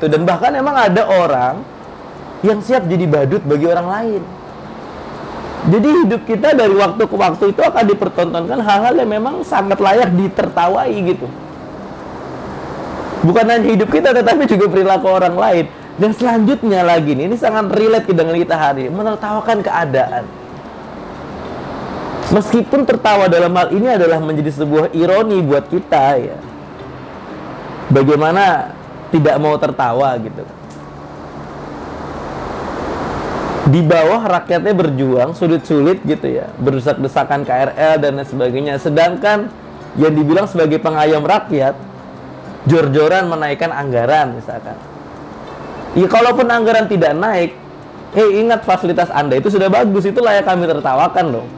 gitu. Dan bahkan emang ada orang yang siap jadi badut bagi orang lain. Jadi hidup kita dari waktu ke waktu itu akan dipertontonkan hal-hal yang memang sangat layak ditertawai gitu. Bukan hanya hidup kita, tetapi juga perilaku orang lain. Dan selanjutnya lagi nih, ini sangat relate dengan kita hari ini, menertawakan keadaan. Meskipun tertawa dalam hal ini adalah menjadi sebuah ironi buat kita ya. Bagaimana tidak mau tertawa gitu. Di bawah rakyatnya berjuang sulit-sulit gitu ya, berdesak-desakan KRL dan lain sebagainya. Sedangkan yang dibilang sebagai pengayom rakyat jor-joran menaikkan anggaran misalkan. Ya kalaupun anggaran tidak naik, ingat fasilitas Anda itu sudah bagus, itu layak kami tertawakan dong.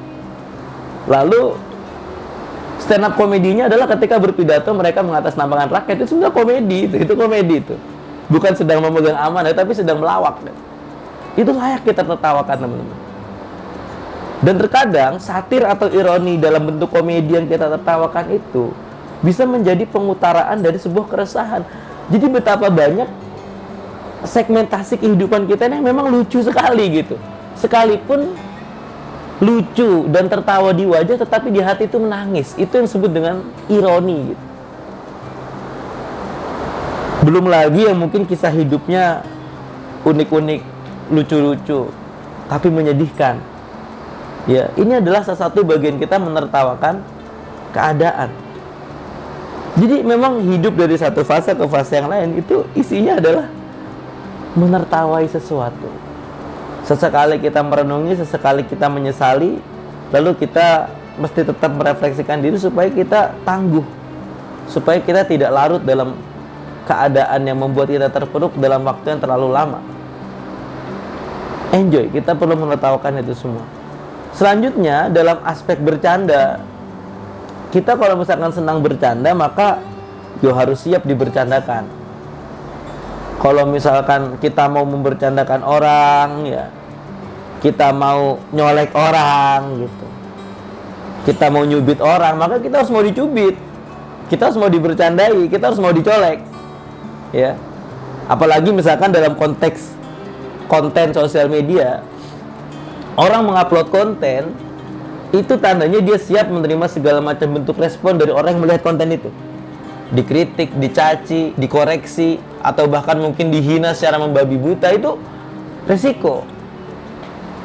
Lalu stand up komedinya adalah ketika berpidato mereka mengatasnamakan rakyat, itu sudah komedi, itu komedi itu. Bukan sedang memegang amanah tapi sedang melawak. Itu layak kita tertawakan teman-teman. Dan terkadang satir atau ironi dalam bentuk komedi yang kita tertawakan itu bisa menjadi pengutaraan dari sebuah keresahan. Jadi betapa banyak segmentasi kehidupan kita yang memang lucu sekali gitu. Sekalipun lucu dan tertawa di wajah, tetapi di hati itu menangis. Itu yang disebut dengan ironi gitu. Belum lagi yang mungkin kisah hidupnya unik-unik, lucu-lucu, tapi menyedihkan. Ya, ini adalah salah satu bagian kita menertawakan keadaan. Jadi memang hidup dari satu fase ke fase yang lain itu isinya adalah menertawai sesuatu. Sesekali kita merenungi, sesekali kita menyesali, lalu kita mesti tetap merefleksikan diri supaya kita tangguh, supaya kita tidak larut dalam keadaan yang membuat kita terpuruk dalam waktu yang terlalu lama. Enjoy, kita perlu menertawakan itu semua. Selanjutnya dalam aspek bercanda, kita kalau misalkan senang bercanda maka harus siap dibercandakan. Kalau misalkan kita mau membercandakan orang ya, kita mau nyolek orang gitu, kita mau nyubit orang, maka kita harus mau dicubit, kita harus mau dibercandai, kita harus mau dicolek ya. Apalagi misalkan dalam konteks konten sosial media, orang mengupload konten itu tandanya dia siap menerima segala macam bentuk respon dari orang yang melihat konten itu. Dikritik, dicaci, dikoreksi, atau bahkan mungkin dihina secara membabi buta, itu resiko.